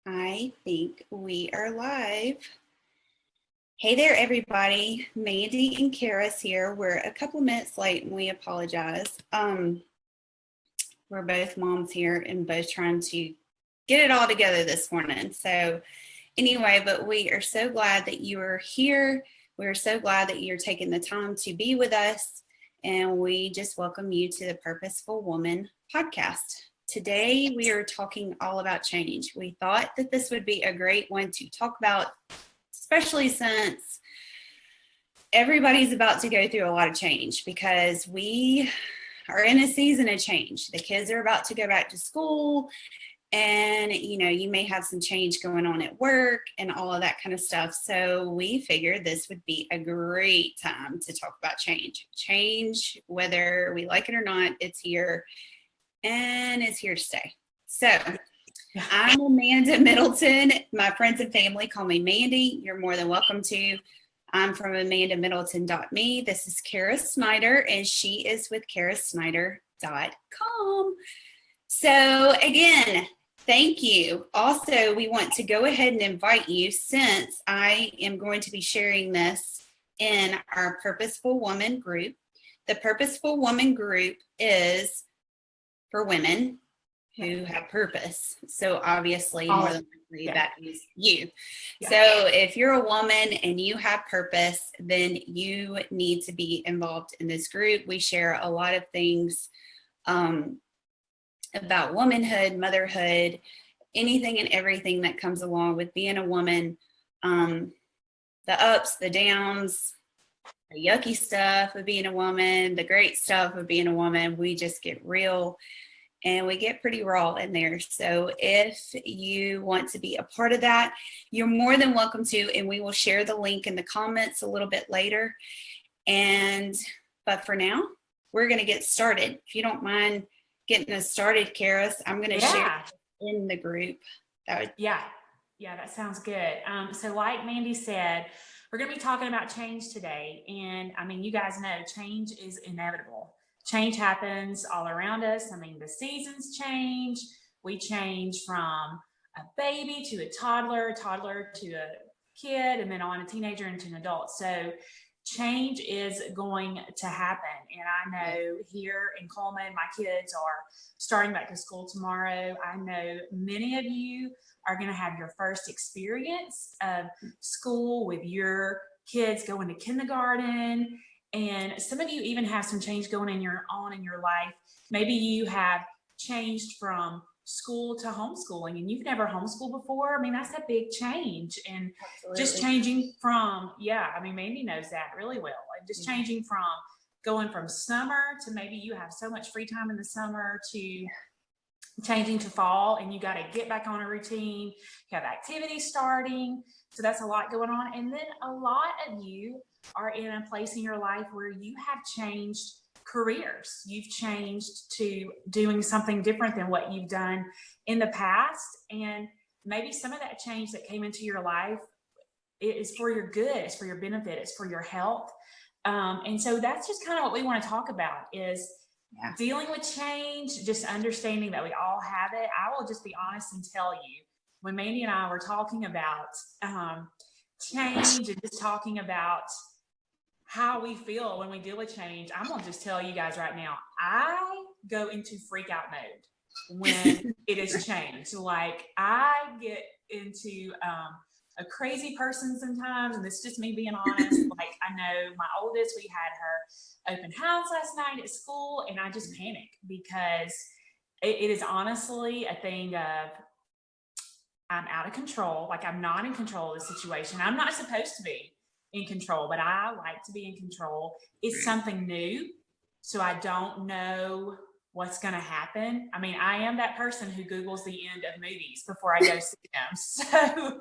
I think we are live. Hey there, everybody. Mandy and Kara's here. We're a couple minutes late and we apologize. We're both moms here and both trying to get it all together this morning. So anyway, but we are so glad that you are here. We're so glad that you're taking the time to be with us. And we just welcome you to the Purposeful Woman podcast. Today, we are talking all about change. We thought that this would be a great one to talk about, especially since everybody's about to go through a lot of change because we are in a season of change. The kids are about to go back to school, and you may have some change going on at work and all of that kind of stuff. So we figured this would be a great time to talk about change, whether we like it or not. It's here and it's here to stay. So I'm Amanda Middleton. My friends and family call me Mandy. You're more than welcome to. I'm from AmandaMiddleton.me. This is Kara Snyder, and she is with KaraSnyder.com. So again, thank you. Also, we want to go ahead and invite you, since I am going to be sharing this in our Purposeful Woman group. The Purposeful Woman group is for women who have purpose. So obviously, more than likely, that is you. Yeah. So if you're a woman and you have purpose, then you need to be involved in this group. We share a lot of things about womanhood, motherhood, anything and everything that comes along with being a woman, the ups, the downs, the yucky stuff of being a woman, the great stuff of being a woman. We just get real and we get pretty raw in there. So if you want to be a part of that, you're more than welcome to, and we will share the link in the comments a little bit later. But for now, we're going to get started. If you don't mind getting us started, Karis, I'm going to share in the group. Yeah, that sounds good. So like Mandy said, we're going to be talking about change today. And I mean, you guys know change is inevitable. Change happens all around us. I mean, the seasons change. We change from a baby to a toddler to a kid, and then on a teenager into an adult. So change is going to happen. And I know here in Coleman, my kids are starting back to school tomorrow. I know many of you are going to have your first experience of school with your kids going to kindergarten. And some of you even have some change going on in your life. Maybe you have changed from school to homeschooling and you've never homeschooled before. I mean, that's a big change. And just changing from, I mean, Mandy knows that really well. And just changing from going from summer to maybe you have so much free time in the summer to changing to fall, and you got to get back on a routine. You have activities starting. So that's a lot going on. And then a lot of you are in a place in your life where you have changed careers. You've changed to doing something different than what you've done in the past. And maybe some of that change that came into your life is for your good, it's for your benefit, it's for your health. And so that's just kind of what we want to talk about is dealing with change, just understanding that we all have it. I will just be honest and tell you, when Mandy and I were talking about change and just talking about how we feel when we deal with change, I'm going to just tell you guys right now, I go into freak out mode when it is changed. Like I get into a crazy person sometimes, and this is just me being honest. Like I know my oldest, we had her open house last night at school, and I just panicked because it is honestly a thing of I'm out of control. Like I'm not in control of the situation. I'm not supposed to be in control, but I like to be in control. It's something new, so I don't know what's going to happen. I mean, I am that person who Googles the end of movies before I go see them. So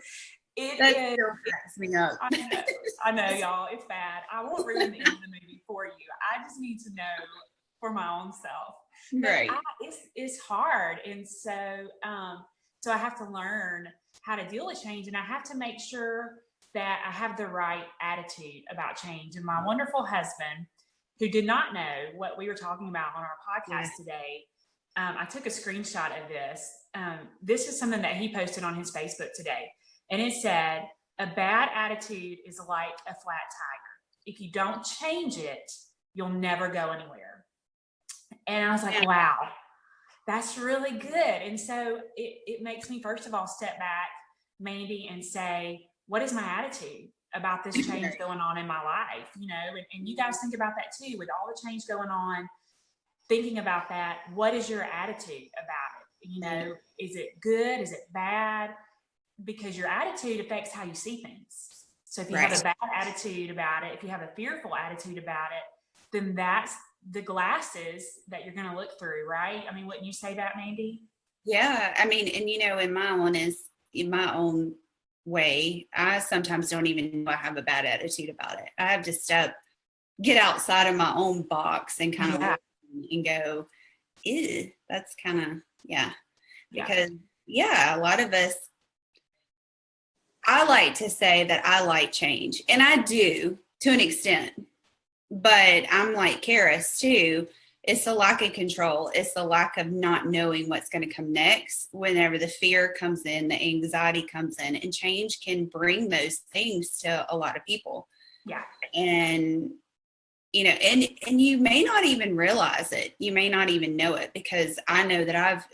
I know, y'all, it's bad. I won't ruin the end of the movie for you. I just need to know for my own self. Right. It's hard. And so, so I have to learn how to deal with change, and I have to make sure that I have the right attitude about change. And my wonderful husband, who did not know what we were talking about on our podcast today, I took a screenshot of this. This is something that he posted on his Facebook today. And it said, a bad attitude is like a flat tire. If you don't change it, you'll never go anywhere. And I was like, wow, that's really good. And so it makes me, first of all, step back, Mandy, and say, what is my attitude about this change going on in my life? And you guys think about that too, with all the change going on, thinking about that, what is your attitude about it? Is it good? Is it bad? Because your attitude affects how you see things. So if you have a bad attitude about it, if you have a fearful attitude about it, then that's the glasses that you're going to look through, right? I mean, wouldn't you say that, Mandy? Yeah. I mean, and in my own way, I sometimes don't even know I have a bad attitude about it. I have to get outside of my own box and kind of look and go, ew, that's kind of, because a lot of us, I like to say that I like change, and I do to an extent, but I'm like Karis too. It's the lack of control. It's the lack of not knowing what's going to come next. Whenever the fear comes in, the anxiety comes in, and change can bring those things to a lot of people. Yeah. And, and you may not even realize it. You may not even know it, because I know that I've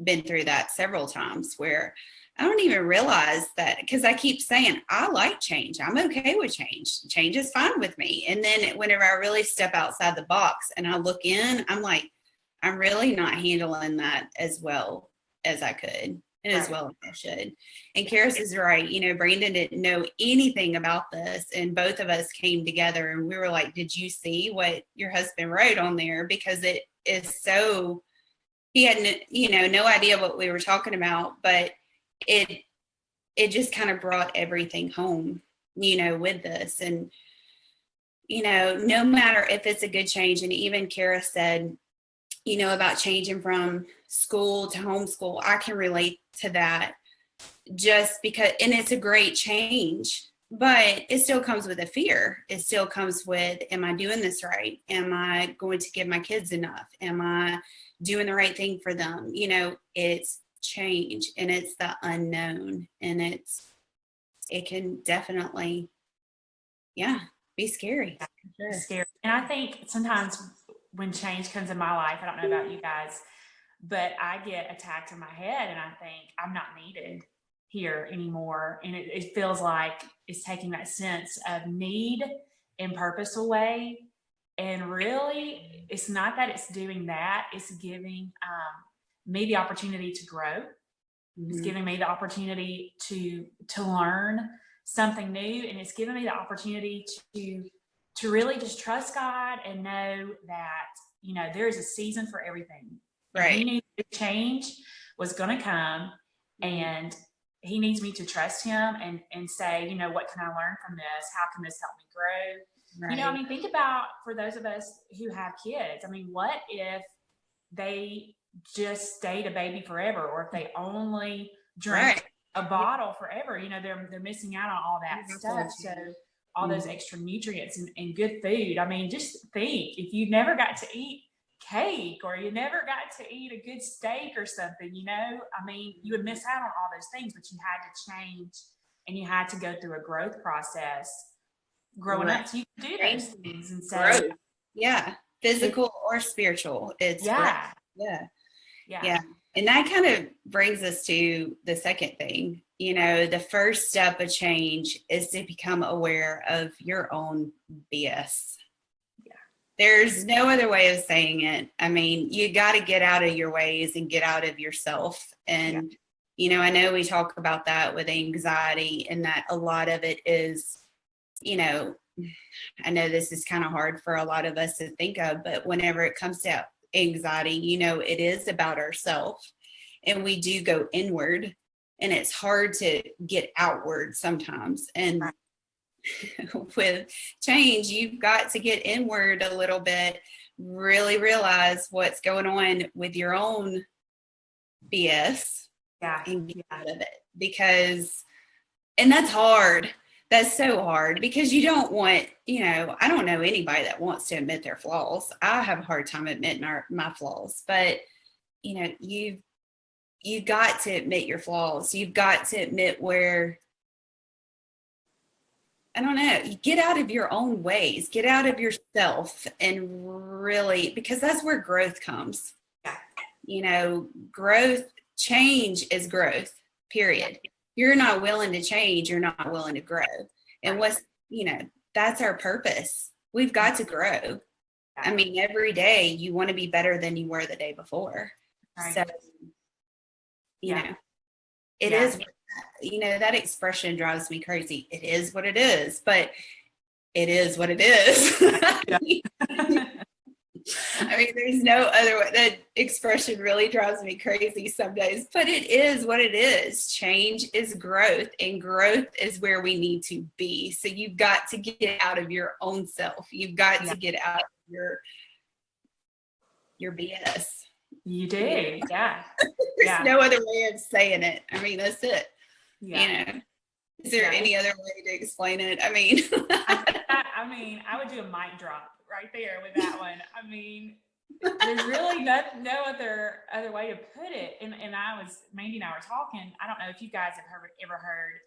been through that several times where I don't even realize that, because I keep saying, I like change. I'm okay with change. Change is fine with me. And then whenever I really step outside the box and I look in, I'm like, I'm really not handling that as well as I could and as well as I should. And Karis is right. Brandon didn't know anything about this. And both of us came together and we were like, did you see what your husband wrote on there? Because it is so, he had, no idea what we were talking about, but it just kind of brought everything home, with this. And, no matter if it's a good change, and even Kara said, about changing from school to homeschool, I can relate to that just because, and it's a great change, but it still comes with a fear. It still comes with, am I doing this right? Am I going to give my kids enough? Am I doing the right thing for them? It's change, and it's the unknown, and it can definitely be scary. Sure. Scary. And I think sometimes when change comes in my life, I don't know about you guys, but I get attacked in my head and I think I'm not needed here anymore. And it feels like it's taking that sense of need in purpose away. And really, it's not that it's doing that, it's giving me the opportunity to grow. It's giving me the opportunity to learn something new, and it's giving me the opportunity to really just trust God and know that there is a season for everything. Right. He knew the change was going to come, and he needs me to trust him and say, what can I learn from this? How can this help me grow? Right. Think about, for those of us who have kids, what if they just stayed a baby forever, or if they only drank a bottle forever? They're missing out on all that stuff. So all those extra nutrients and good food. Just think, if you never got to eat cake, or you never got to eat a good steak or something, you would miss out on all those things. But you had to change, and you had to go through a growth process growing up, so you can do those things. And so physical or spiritual, it's and that kind of brings us to the second thing. The first step of change is to become aware of your own BS. There's no other way of saying it. You got to get out of your ways and get out of yourself. And I know we talk about that with anxiety, and that a lot of it is, I know this is kind of hard for a lot of us to think of, but whenever it comes to anxiety, it is about ourselves, and we do go inward, and it's hard to get outward sometimes. And with change, you've got to get inward a little bit, really realize what's going on with your own BS and get out of it, and that's hard. That's so hard, because you don't want, I don't know anybody that wants to admit their flaws. I have a hard time admitting my flaws, but you've got to admit your flaws. You've got to admit where, I don't know, you get out of your own ways, get out of yourself, and really, because that's where growth comes. Growth, change is growth, period. You're not willing to change, you're not willing to grow. And that's our purpose. We've got to grow. I mean, every day you want to be better than you were the day before. Right. So, it is, that expression drives me crazy. It is what it is, but it is what it is. I mean, there's no other way. That expression really drives me crazy some days, but it is what it is. Change is growth, and growth is where we need to be. So you've got to get out of your own self. You've got to get out of your BS. You do, yeah. There's no other way of saying it. I mean, that's it. Yeah. Is there any other way to explain it? I mean, I would do a mic drop right there with that one. I mean, there's really no other way to put it. And Mandy and I were talking. I don't know if you guys have ever heard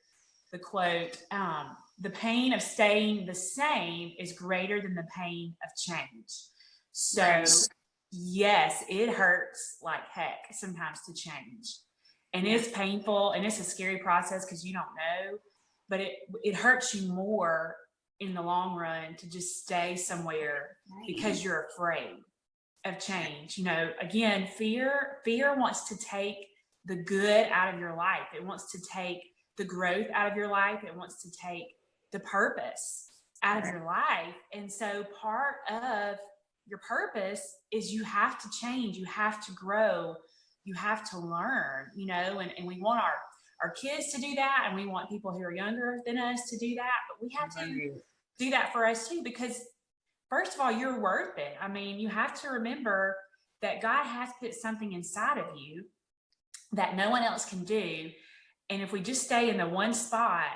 the quote, the pain of staying the same is greater than the pain of change. So yes, it hurts like heck sometimes to change. And it's painful and it's a scary process because you don't know, but it hurts you more in the long run to just stay somewhere because you're afraid of change. Again, fear wants to take the good out of your life. It wants to take the growth out of your life. It wants to take the purpose out of your life. And so part of your purpose is you have to change, you have to grow, you have to learn, and we want our kids to do that, and we want people who are younger than us to do that, but we have to do that for us too, because first of all, you're worth it. I mean, you have to remember that God has put something inside of you that no one else can do. And if we just stay in the one spot,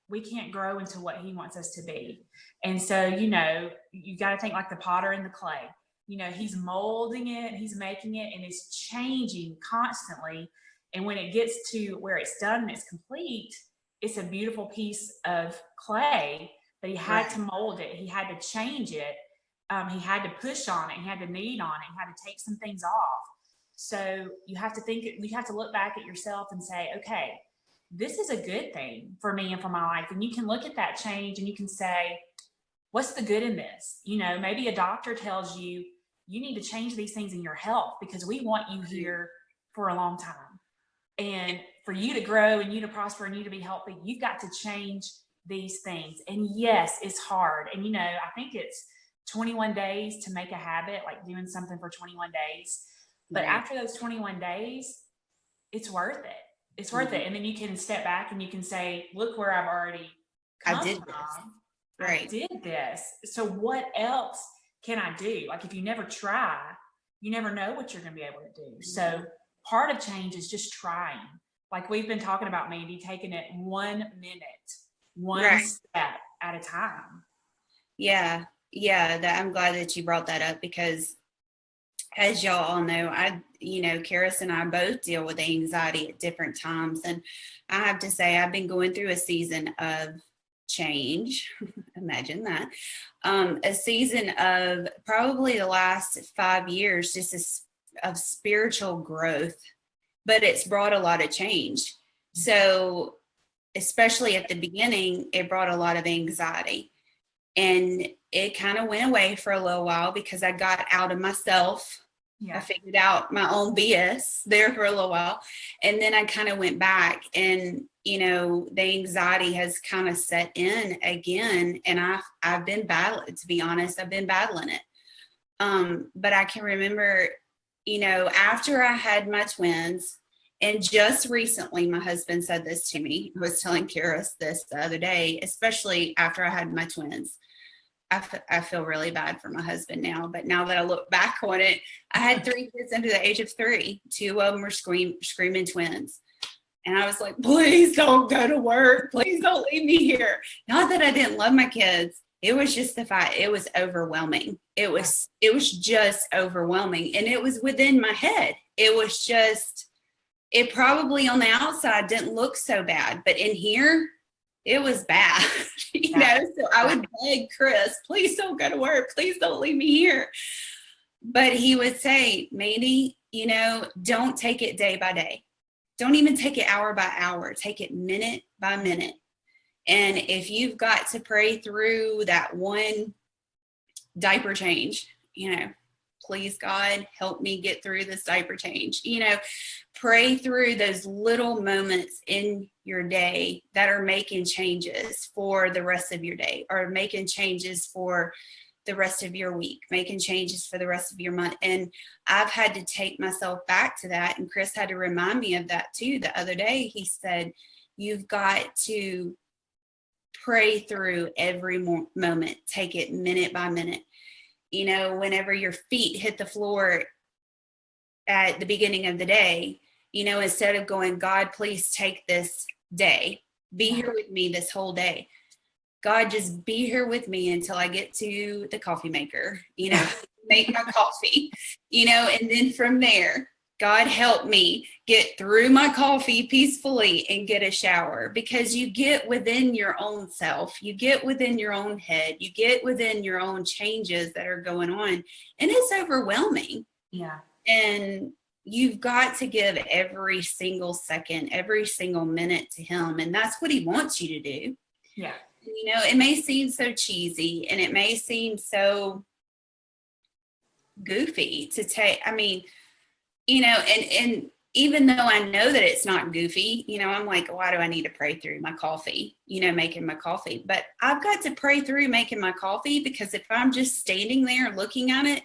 we can't grow into what he wants us to be. And so, you got to think like the potter and the clay. He's molding it, he's making it, and it's changing constantly. And when it gets to where it's done and it's complete, it's a beautiful piece of clay. But he had to mold it. He had to change it. He had to push on it. He had to knead on it. He had to take some things off. So you have to look back at yourself and say, okay, this is a good thing for me and for my life. And you can look at that change and you can say, what's the good in this? Maybe a doctor tells you, you need to change these things in your health because we want you here for a long time. And for you to grow and you to prosper and you to be healthy, you've got to change these things. And yes, it's hard. And I think it's 21 days to make a habit, like doing something for 21 days. But after those 21 days, it's worth it. It's worth it. And then you can step back and you can say, look where I've already come from. I did this. So what else can I do? Like if you never try, you never know what you're going to be able to do. So part of change is just trying. Like we've been talking about, Mandy, taking it 1 minute, one step at a time. Yeah. I'm glad that you brought that up because as y'all all know, Karis and I both deal with anxiety at different times. And I have to say, I've been going through a season of change. Imagine that. A season of probably the last 5 years, just of spiritual growth, but it's brought a lot of change. So especially at the beginning, it brought a lot of anxiety. And it kind of went away for a little while because I got out of myself. Yeah. I figured out my own BS there for a little while. And then I kind of went back and, the anxiety has kind of set in again. And I've been battling, to be honest, I've been battling it. But I can remember, after I had my twins, and just recently, my husband said this to me. I was telling Karis this the other day, especially after I had my twins. I feel really bad for my husband now, but now that I look back on it, I had 3 kids under the age of 3. 2 of them were screaming twins. And I was like, please don't go to work. Please don't leave me here. Not that I didn't love my kids. It was just the fact it was overwhelming. It was just overwhelming. And it was within my head. it was just, it probably on the outside didn't look so bad, but in here, it was bad. You know, so I would beg Chris, please don't go to work. Please don't leave me here. But he would say, Mandy, you know, don't take it day by day. Don't even take it hour by hour. Take it minute by minute. And if you've got to pray through that one diaper change, you know, please God, help me get through this diaper change. You know, pray through those little moments in your day that are making changes for the rest of your day, or making changes for the rest of your week, making changes for the rest of your month. And I've had to take myself back to that. And Chris had to remind me of that too. The other day, he said, you've got to pray through every moment, take it minute by minute. You know, whenever your feet hit the floor at the beginning of the day, you know, instead of going, God, please take this day, be here with me this whole day. God, just be here with me until I get to the coffee maker, you know, make my coffee, you know, and then from there, God help me get through my coffee peacefully and get a shower, because you get within your own self, you get within your own head, you get within your own changes that are going on, and it's overwhelming. Yeah. And you've got to give every single second, every single minute to him. And that's what he wants you to do. Yeah. You know, it may seem so cheesy and it may seem so goofy to take. I mean, you know, and even though I know that it's not goofy, you know, I'm like, why do I need to pray through my coffee, you know, making my coffee? But I've got to pray through making my coffee, because if I'm just standing there looking at it,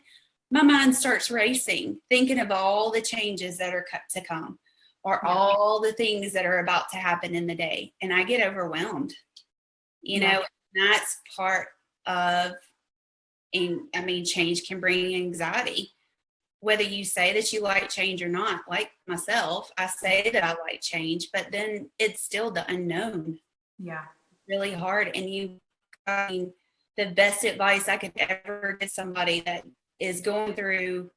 my mind starts racing, thinking of all the changes that are to come, or all the things that are about to happen in the day. And I get overwhelmed. You know, that's part of, and I mean, change can bring anxiety. Whether you say that you like change or not, like myself, I say that I like change, but then it's still the unknown. Yeah. Really hard. And I mean, the best advice I could ever give somebody that is going through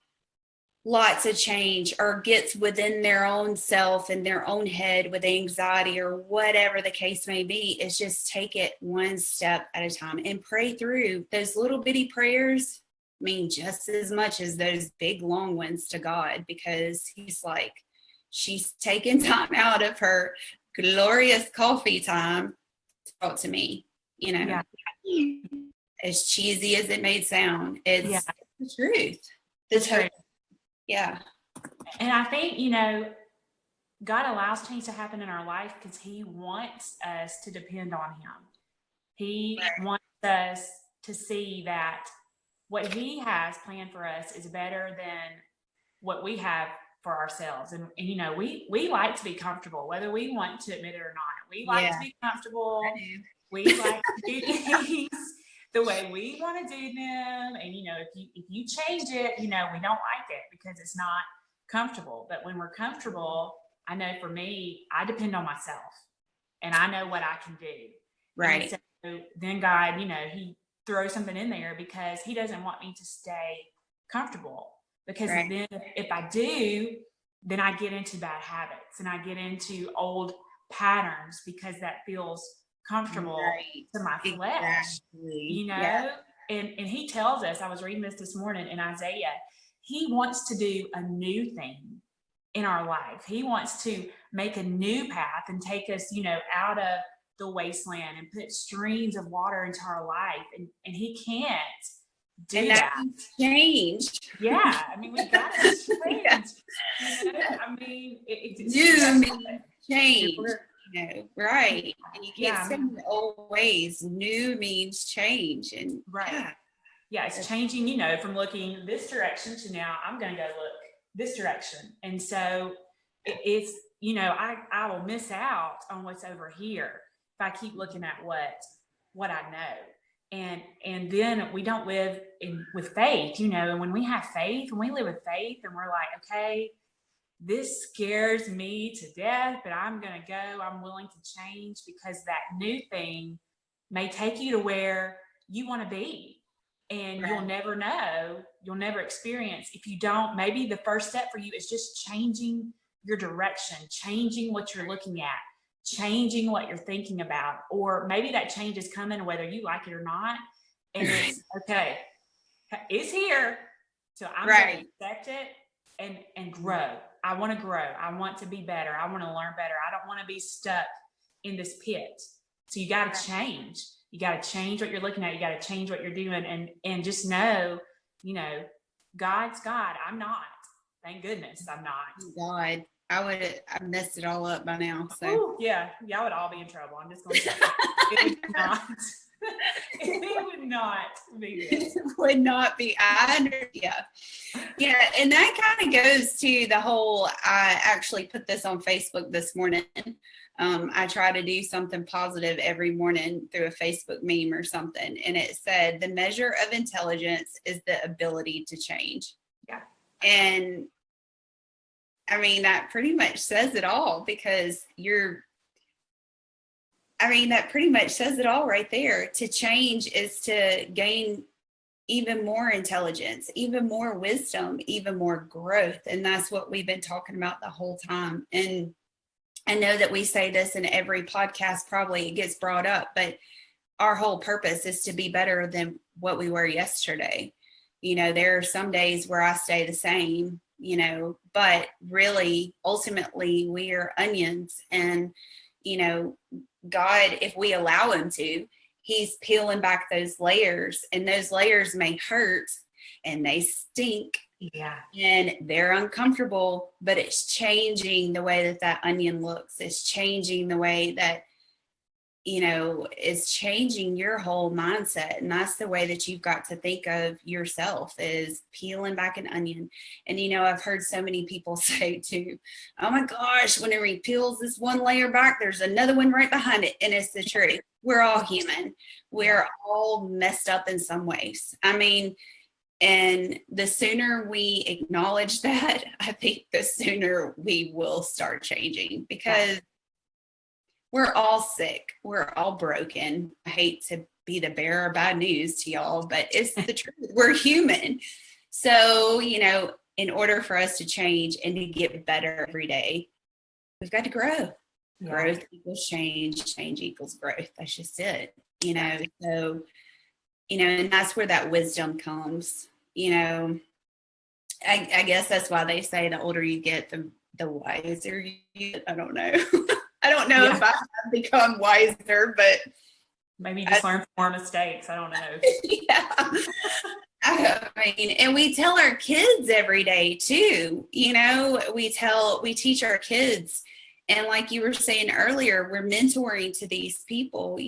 lots of change, or gets within their own self and their own head with anxiety or whatever the case may be, is just take it one step at a time and pray through those little bitty prayers. Mean just as much as those big long ones to God, because he's like, she's taking time out of her glorious coffee time to talk to me, you know. As cheesy as it may sound, it's the truth. The truth. Yeah. And I think, you know, God allows change to happen in our life because he wants us to depend on him. He wants us to see that what he has planned for us is better than what we have for ourselves. And you know, we like to be comfortable, whether we want to admit it or not. We like to be comfortable. We like to do things the way we want to do them. And, you know, if you change it, you know, we don't like it because it's not comfortable. But when we're comfortable, I know for me, I depend on myself and I know what I can do. Right. And so then God, you know, he throws something in there because he doesn't want me to stay comfortable. Because then if I do, then I get into bad habits and I get into old patterns because that feels comfortable to my flesh, you know? And he tells us, I was reading this morning in Isaiah, he wants to do a new thing in our life. He wants to make a new path and take us, you know, out of the wasteland and put streams of water into our life. And he can't do that. Change. Yeah. I mean, we got to change. You know? I mean, it's new means change. You know, right. And you can't stay in the old ways. New means change. And it's changing, you know, from looking this direction to now I'm going to go look this direction. And so it's, you know, I will miss out on what's over here if I keep looking at what I know. And then we don't live with faith, you know, and when we have faith, when we live with faith and we're like, okay, this scares me to death, but I'm going to go, I'm willing to change because that new thing may take you to where you want to be. And Right. you'll never know, you'll never experience if you don't. Maybe the first step for you is just changing your direction, changing what you're looking at, changing what you're thinking about. Or maybe that change is coming whether you like it or not. And it's okay, it's here. So I'm going to accept it and grow. I want to grow. I want to be better. I want to learn better. I don't want to be stuck in this pit. So you got to change. You got to change what you're looking at. You got to change what you're doing, and just know, God's God. I'm not. Thank goodness I'm not. God, I messed it all up by now. So ooh, yeah, y'all would all be in trouble. I'm just going to say it would not. It would not be good. It would not be. Yeah. And that kind of goes to the whole. I actually put this on Facebook this morning. I try to do something positive every morning through a Facebook meme or something, and it said the measure of intelligence is the ability to change. Yeah. And I mean, that pretty much says it all, because that pretty much says it all right there. To change is to gain even more intelligence, even more wisdom, even more growth. And that's what we've been talking about the whole time. And I know that we say this in every podcast, probably it gets brought up, but our whole purpose is to be better than what we were yesterday. There are some days where I stay the same, but really, ultimately, we are onions. And, God, if we allow him to, he's peeling back those layers, and those layers may hurt and they stink. Yeah. And they're uncomfortable, but it's changing the way that onion looks. It's changing the way that, it's changing your whole mindset. And that's the way that you've got to think of yourself, is peeling back an onion. And, I've heard so many people say too, oh my gosh, whenever he peels this one layer back, there's another one right behind it. And it's the truth. We're all human. We're all messed up in some ways. And the sooner we acknowledge that, I think the sooner we will start changing, because we're all sick. We're all broken. I hate to be the bearer of bad news to y'all, but it's the truth. We're human. So, in order for us to change and to get better every day, we've got to grow. Yeah. Growth equals change. Change equals growth. That's just it. So, and that's where that wisdom comes. I guess that's why they say the older you get, the wiser you get. I don't know. I don't know if I have become wiser, but maybe you just learn from more mistakes. I don't know. And we tell our kids every day too. We teach our kids, and like you were saying earlier, we're mentoring to these people.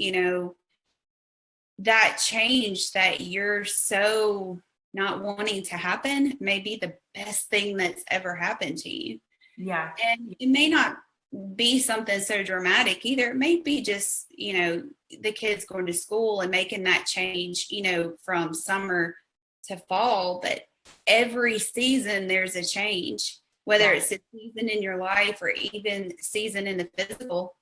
That change that you're so not wanting to happen may be the best thing that's ever happened to you. Yeah. And it may not be something so dramatic either. It may be just, the kids going to school and making that change, from summer to fall. But every season there's a change, whether it's a season in your life or even season in the physical,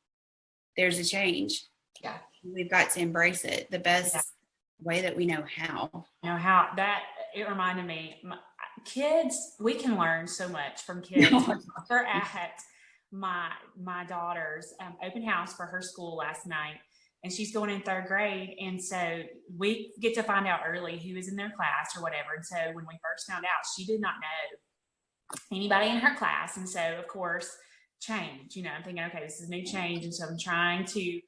there's a change. Yeah. We've got to embrace it the best way that we know how. It reminded me, kids, we can learn so much from kids. We're at my daughter's open house for her school last night, and she's going in 3rd grade. And so we get to find out early who is in their class or whatever. And so when we first found out, she did not know anybody in her class. And so, of course, change, I'm thinking, okay, this is a new change. And so I'm trying to,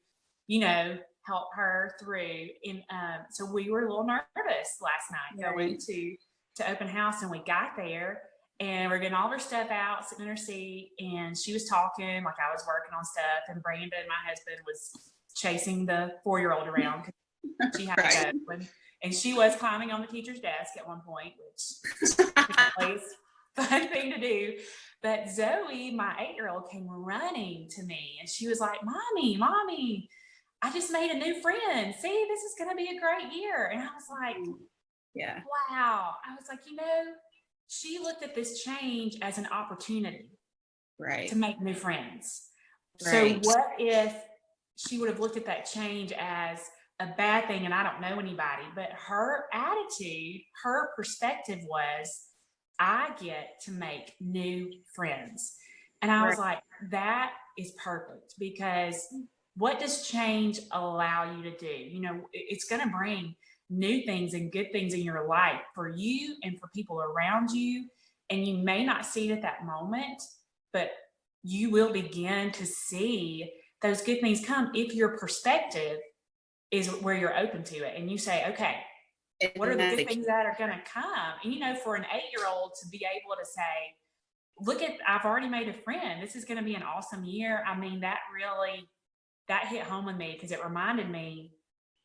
help her through. And so we were a little nervous last night going to open house, and we got there. And we're getting all of her stuff out, sitting in her seat, and she was talking like I was working on stuff. And Brandon, my husband, was chasing the 4-year-old around because she had to go. And she was climbing on the teacher's desk at one point, which is always a fun thing to do. But Zoe, my 8-year-old, came running to me, and she was like, Mommy, I just made a new friend. See, this is going to be a great year. And I was like, wow. I was like, she looked at this change as an opportunity to make new friends. So what if she would have looked at that change as a bad thing and I don't know anybody, but her attitude, her perspective was, I get to make new friends. And I was like, that is perfect, because what does change allow you to do? You know, it's going to bring new things and good things in your life for you and for people around you. And you may not see it at that moment, but you will begin to see those good things come if your perspective is where you're open to it. And you say, okay, what are the good things that are going to come? And, you know, for an 8-year-old to be able to say, look at, I've already made a friend. This is going to be an awesome year. I mean, that hit home with me, because it reminded me,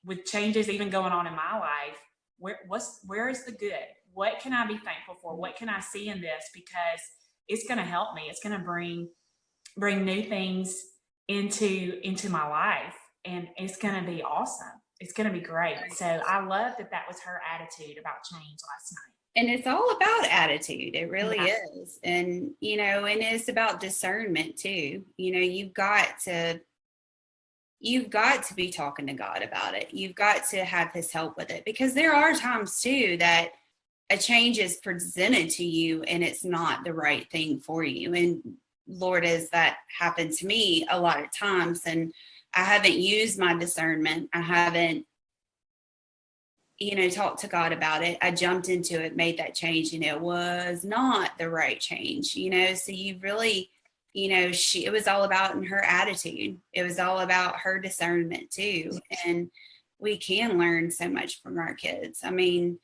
with changes even going on in my life, where is the good? What can I be thankful for? What can I see in this? Because it's going to help me. It's going to bring new things into my life, and it's going to be awesome. It's going to be great. So I love that was her attitude about change last night. And it's all about attitude. It really is. And, you know, and it's about discernment too. You know, you've got to be talking to God about it. You've got to have his help with it, because there are times too that a change is presented to you and it's not the right thing for you. And Lord, has that happened to me a lot of times, and I haven't used my discernment. I haven't, you know, talked to God about it. I jumped into it, made that change, and it was not the right change, you know. So you really, you know, it was all about in her attitude. It was all about her discernment too. And we can learn so much from our kids. I mean,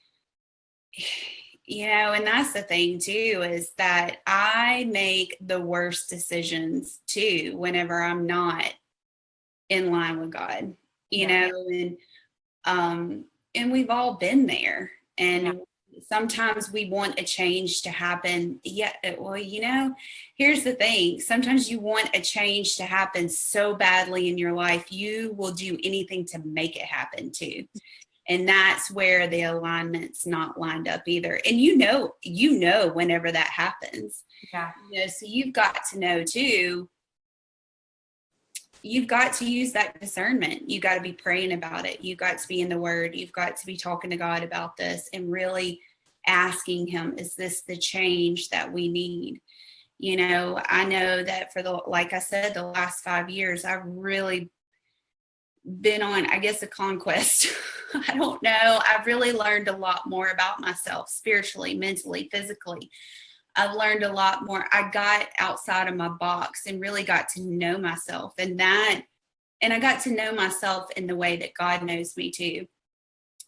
you know, and that's the thing too, is that I make the worst decisions too whenever I'm not in line with God, you know, and we've all been there. And sometimes we want a change to happen. Yeah. Well, you know, here's the thing. Sometimes you want a change to happen so badly in your life, you will do anything to make it happen too. And that's where the alignment's not lined up either. And you know, whenever that happens. Yeah. You know, so you've got to know too, you've got to use that discernment. You got to be praying about it. You've got to be in the word. You've got to be talking to God about this and really asking him, is this the change that we need? You know, I know that like I said, the last 5 years, I've really been on, I guess, a conquest. I don't know. I've really learned a lot more about myself spiritually, mentally, physically. I've learned a lot more. I got outside of my box and really got to know myself, and I got to know myself in the way that God knows me too.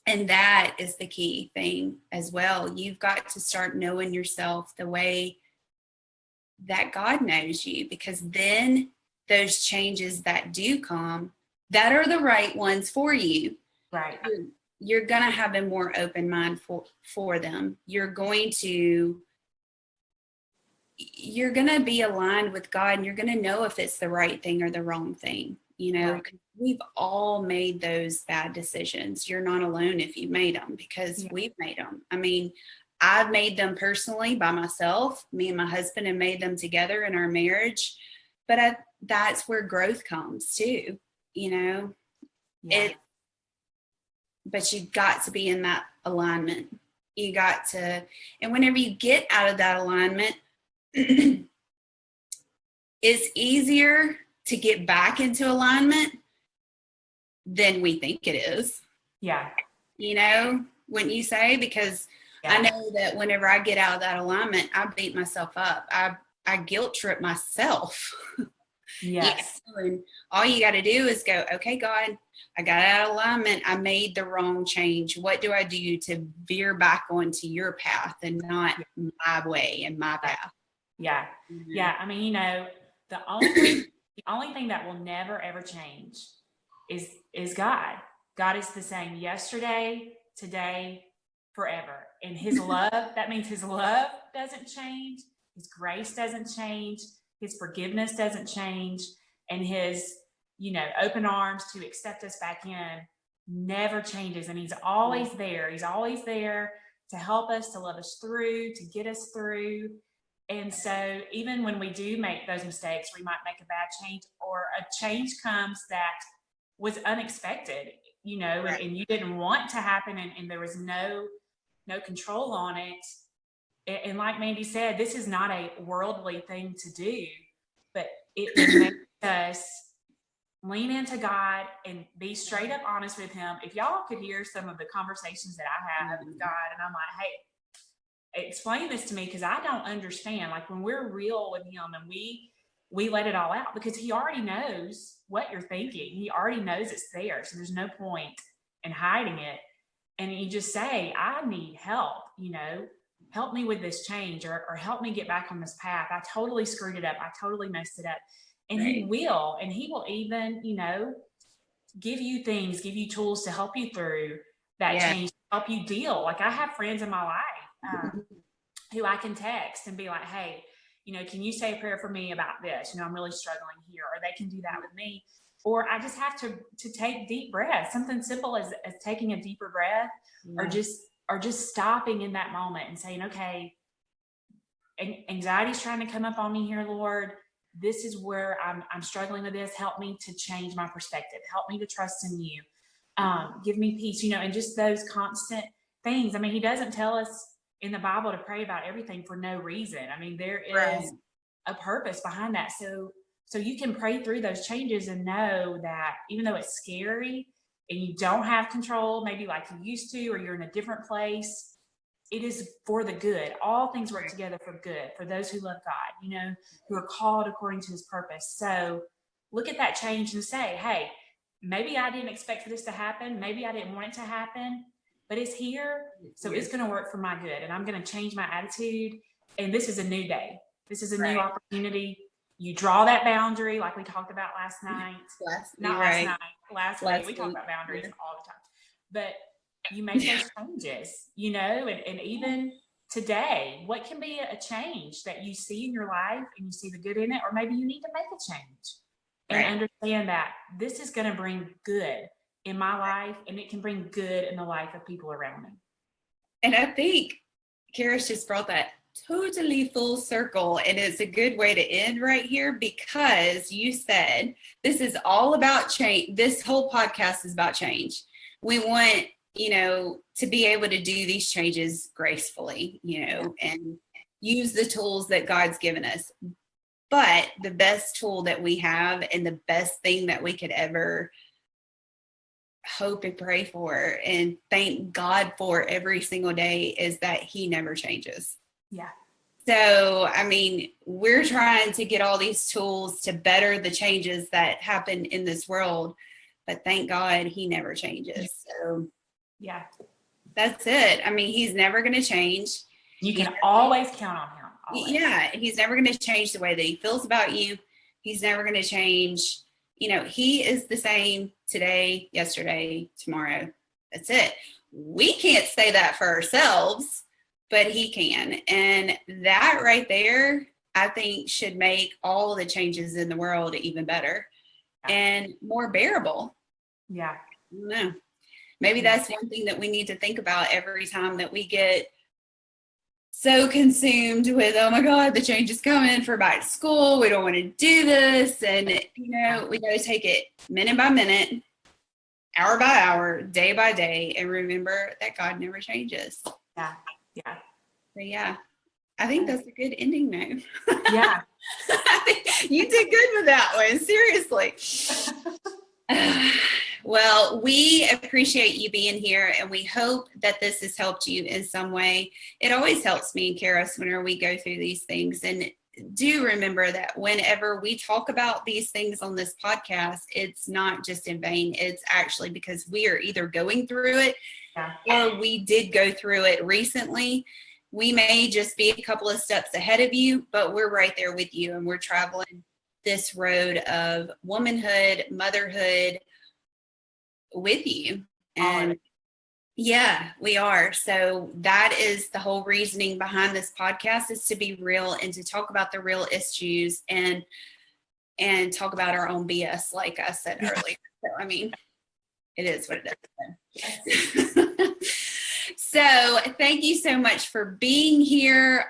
And that is the key thing as well. You've got to start knowing yourself the way that God knows you, because then those changes that do come, that are the right ones for you, right, you're going to have a more open mind for them. You're going to be aligned with God, and you're going to know if it's the right thing or the wrong thing. You know, we've all made those bad decisions. You're not alone if you made them, because we've made them. I mean, I've made them personally by myself. Me and my husband have made them together in our marriage. But that's where growth comes too, you know. But you've got to be in that alignment. You got to, and whenever you get out of that alignment, it's easier to get back into alignment than we think it is. Yeah. You know, wouldn't you say? Because I know that whenever I get out of that alignment, I beat myself up. I guilt trip myself. Yes. You know? And all you got to do is go, okay, God, I got out of alignment. I made the wrong change. What do I do to veer back onto your path and not my way and my path? Yeah. Mm-hmm. Yeah. I mean, you know, the only thing that will never ever change is God. God is the same yesterday, today, forever. And his love, that means his love doesn't change. His grace doesn't change. His forgiveness doesn't change. And his, you know, open arms to accept us back in never changes. And he's always there. He's always there to help us, to love us through, to get us through. And so even when we do make those mistakes, we might make a bad change, or a change comes that was unexpected. you know, and you didn't want to happen, and there was no control on it. And like Mandy said, this is not a worldly thing to do, but it makes us lean into God and be straight up honest with him. If y'all could hear some of the conversations that I have with God, and I'm like, hey, explain this to me, because I don't understand. Like, when we're real with him and we let it all out, because he already knows what you're thinking. He already knows it's there. So there's no point in hiding it. And you just say, I need help, you know, help me with this change, or help me get back on this path. I totally screwed it up. I totally messed it up. And he will even, you know, give you things, give you tools to help you through that change, help you deal. Like, I have friends in my life who I can text and be like, hey, you know, can you say a prayer for me about this? You know, I'm really struggling here. Or they can do that with me. Or I just have to take deep breaths, something simple as taking a deeper breath, or just stopping in that moment and saying, okay, anxiety's trying to come up on me here, Lord. This is where I'm struggling with this. Help me to change my perspective. Help me to trust in you. Give me peace, you know, and just those constant things. I mean, he doesn't tell us in the Bible to pray about everything for no reason. I mean, there is a purpose behind that. So you can pray through those changes and know that even though it's scary and you don't have control, maybe like you used to, or you're in a different place, it is for the good. All things work together for good for those who love God, you know, who are called according to his purpose. So look at that change and say, hey, maybe I didn't expect for this to happen. Maybe I didn't want it to happen, but it's here. So it's going to work for my good. And I'm going to change my attitude. And this is a new day. This is a new opportunity. You draw that boundary like we talked about last night. Last week. We talk about boundaries all the time. But you make those changes, you know, and even today, what can be a change that you see in your life and you see the good in it, or maybe you need to make a change and understand that this is going to bring good in my life, and it can bring good in the life of people around me. And I think Karis just brought that totally full circle, and it's a good way to end right here, because you said this is all about change. This whole podcast is about change. We want, you know, to be able to do these changes gracefully, you know, and use the tools that God's given us. But the best tool that we have, and the best thing that we could ever hope and pray for and thank God for every single day, is that he never changes. Yeah. So, I mean, we're trying to get all these tools to better the changes that happen in this world, but thank God he never changes. So yeah, that's it. I mean, he's never going to change. You can always count on him. Always. Yeah, he's never going to change the way that he feels about you. He's never going to change. You know, he is the same today, yesterday, tomorrow. That's it. We can't say that for ourselves, but he can. And that right there, I think, should make all the changes in the world even better and more bearable. Yeah. I don't know. Maybe that's one thing that we need to think about every time that we get so consumed with, oh my God, the change is coming for back to school. We don't want to do this. And, you know, we got to take it minute by minute, hour by hour, day by day, and remember that God never changes. Yeah. Yeah. So, yeah, I think that's a good ending note. Yeah. You did good with that one. Seriously. Well, we appreciate you being here, and we hope that this has helped you in some way. It always helps me and Karis whenever we go through these things. And do remember that whenever we talk about these things on this podcast, it's not just in vain. It's actually because we are either going through it or we did go through it recently. We may just be a couple of steps ahead of you, but we're right there with you, and we're traveling this road of womanhood, motherhood with you. And yeah, we are. So that is the whole reasoning behind this podcast, is to be real and to talk about the real issues and talk about our own BS, like I said earlier. So, I mean, it is what it is. So thank you so much for being here.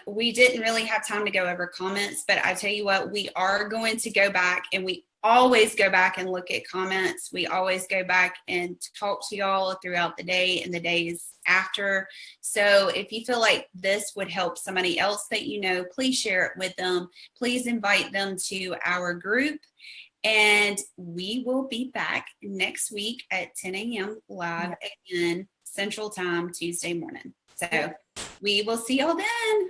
We didn't really have time to go over comments, but I tell you what, we are going to go back and we always go back and look at comments. We always go back and talk to y'all throughout the day and the days after. So if you feel like this would help somebody else that you know, please share it with them. Please invite them to our group. And we will be back next week at 10 a.m. live again, Central Time, Tuesday morning. So we will see y'all then.